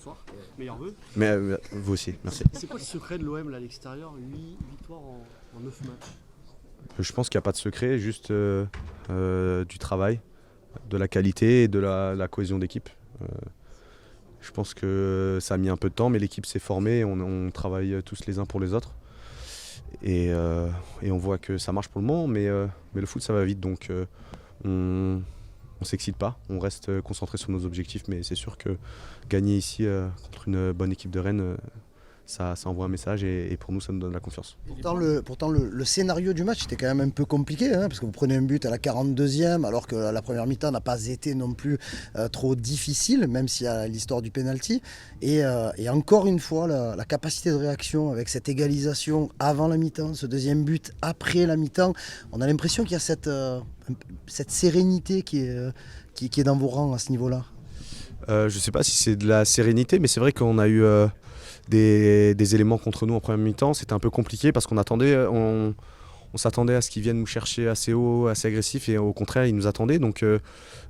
soir. Meilleurs vœux. Mais vous aussi, merci. C'est quoi le secret de l'OM là, à l'extérieur? 8 victoires en 9 matchs. Je pense qu'il n'y a pas de secret, juste du travail, de la qualité et de la cohésion d'équipe. Je pense que ça a mis un peu de temps, mais l'équipe s'est formée, on travaille tous les uns pour les autres. Et on voit que ça marche pour le moment, mais le foot ça va vite, donc on ne s'excite pas, on reste concentré sur nos objectifs, mais c'est sûr que gagner ici contre une bonne équipe de Rennes, ça envoie un message et pour nous ça nous donne la confiance. Pourtant le scénario du match était quand même un peu compliqué, parce que vous prenez un but à la 42e alors que la première mi-temps n'a pas été non plus trop difficile, même s'il y a l'histoire du penalty. Et encore une fois, la capacité de réaction avec cette égalisation avant la mi-temps, ce deuxième but après la mi-temps, on a l'impression qu'il y a cette sérénité qui est dans vos rangs à ce niveau-là. Je ne sais pas si c'est de la sérénité, mais c'est vrai qu'on a eu des éléments contre nous en première mi-temps. C'était un peu compliqué parce qu'on s'attendait à ce qu'ils viennent nous chercher assez haut, assez agressif, et au contraire ils nous attendaient. Donc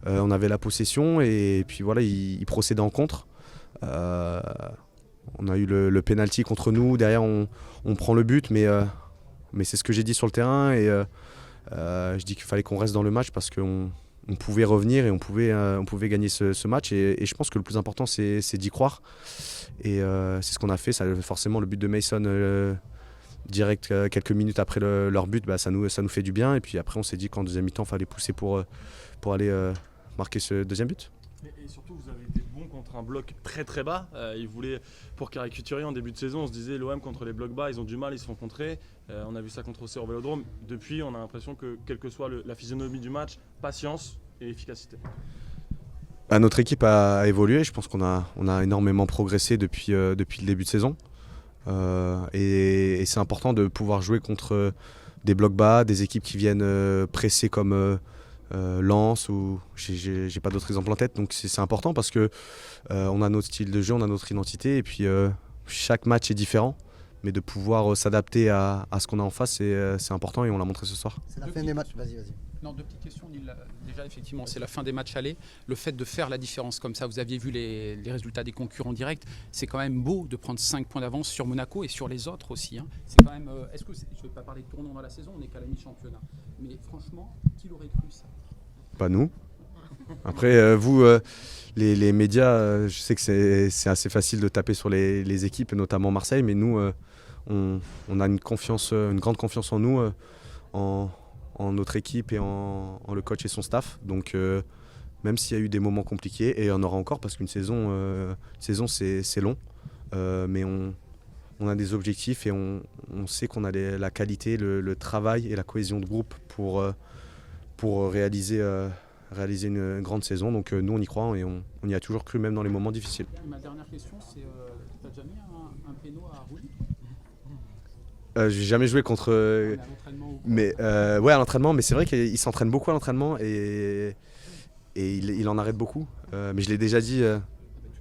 on avait la possession et puis voilà, ils procédaient en contre. On a eu le penalty contre nous, derrière on prend le but, mais c'est ce que j'ai dit sur le terrain, et je dis qu'il fallait qu'on reste dans le match parce qu'on pouvait revenir et on pouvait gagner ce match, et je pense que le plus important c'est d'y croire, et c'est ce qu'on a fait. Forcément le but de Mason direct quelques minutes après leur but, ça nous fait du bien, et puis après on s'est dit qu'en deuxième mi-temps il fallait pousser pour aller marquer ce deuxième but. Et surtout, vous avez été bon contre un bloc très très bas. Ils voulaient, pour caricaturer en début de saison, on se disait l'OM contre les blocs bas, ils ont du mal, ils se font contrer. On a vu ça contre Auxerre au Vélodrome. Depuis, on a l'impression que, quelle que soit la physionomie du match, patience et efficacité. Notre équipe a évolué, je pense qu'on a énormément progressé depuis le début de saison. Et c'est important de pouvoir jouer contre des blocs bas, des équipes qui viennent presser comme Lens, ou j'ai pas d'autres exemples en tête, donc c'est important parce que on a notre style de jeu, on a notre identité, et puis chaque match est différent, mais de pouvoir s'adapter à ce qu'on a en face, c'est important, et on l'a montré ce soir. C'est la fin des matchs, vas-y. Non, deux petites questions. Déjà, effectivement, c'est la fin des matchs allés. Le fait de faire la différence comme ça, vous aviez vu les résultats des concurrents directs. C'est quand même beau de prendre 5 points d'avance sur Monaco et sur les autres aussi. C'est quand même. Je ne vais pas parler de tournant dans la saison, on n'est qu'à la mi-championnat. Mais franchement, qui l'aurait cru ça? Pas nous. Après, vous, les médias, je sais que c'est assez facile de taper sur les équipes, notamment Marseille, mais nous, on a une grande confiance en nous, en notre équipe et en le coach et son staff. Donc même s'il y a eu des moments compliqués, et il y en aura encore parce qu'une saison c'est long, mais on a des objectifs, et on sait qu'on a la qualité, le travail et la cohésion de groupe pour réaliser une grande saison. Donc nous on y croit, et on y a toujours cru, même dans les moments difficiles. Ma dernière question, c'est tu as déjà mis un péno à Rouly? J'ai jamais joué contre. À l'entraînement, mais c'est vrai qu'il s'entraîne beaucoup à l'entraînement, et il en arrête beaucoup. Mais je l'ai déjà dit.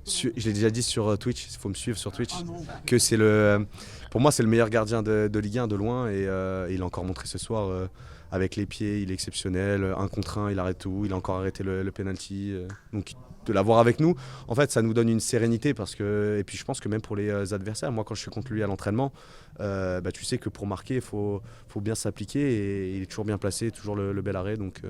Je l'ai déjà dit sur Twitch, il faut me suivre sur Twitch, que pour moi c'est le meilleur gardien de Ligue 1 de loin, et il a encore montré ce soir avec les pieds, il est exceptionnel, 1 contre 1, il arrête tout, il a encore arrêté le penalty. Donc de l'avoir avec nous, en fait ça nous donne une sérénité, et puis je pense que même pour les adversaires, moi quand je suis contre lui à l'entraînement, tu sais que pour marquer il faut bien s'appliquer, et il est toujours bien placé, toujours le bel arrêt, donc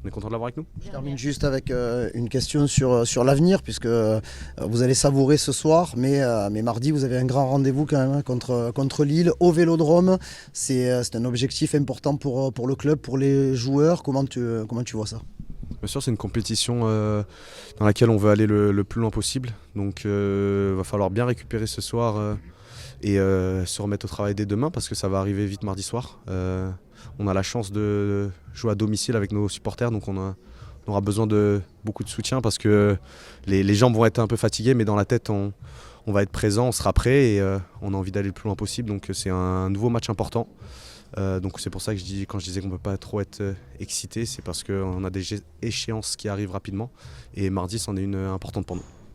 on est content de l'avoir avec nous. Je termine juste avec une question sur l'avenir, puisque vous allez savourer ce soir, mais mardi vous avez un grand rendez-vous quand même contre Lille au Vélodrome. C'est un objectif important pour le club, pour les joueurs. Comment tu vois ça? Bien sûr, c'est une compétition dans laquelle on veut aller le plus loin possible, donc il va falloir bien récupérer ce soir et se remettre au travail dès demain, parce que ça va arriver vite mardi soir. On a la chance de jouer à domicile avec nos supporters, donc on aura besoin de beaucoup de soutien, parce que les jambes vont être un peu fatiguées, mais dans la tête on va être présent, on sera prêt, et on a envie d'aller le plus loin possible, donc c'est un nouveau match important. Donc c'est pour ça que quand je disais qu'on ne peut pas trop être excité, c'est parce qu'on a des échéances qui arrivent rapidement, et mardi c'en est une importante pour nous.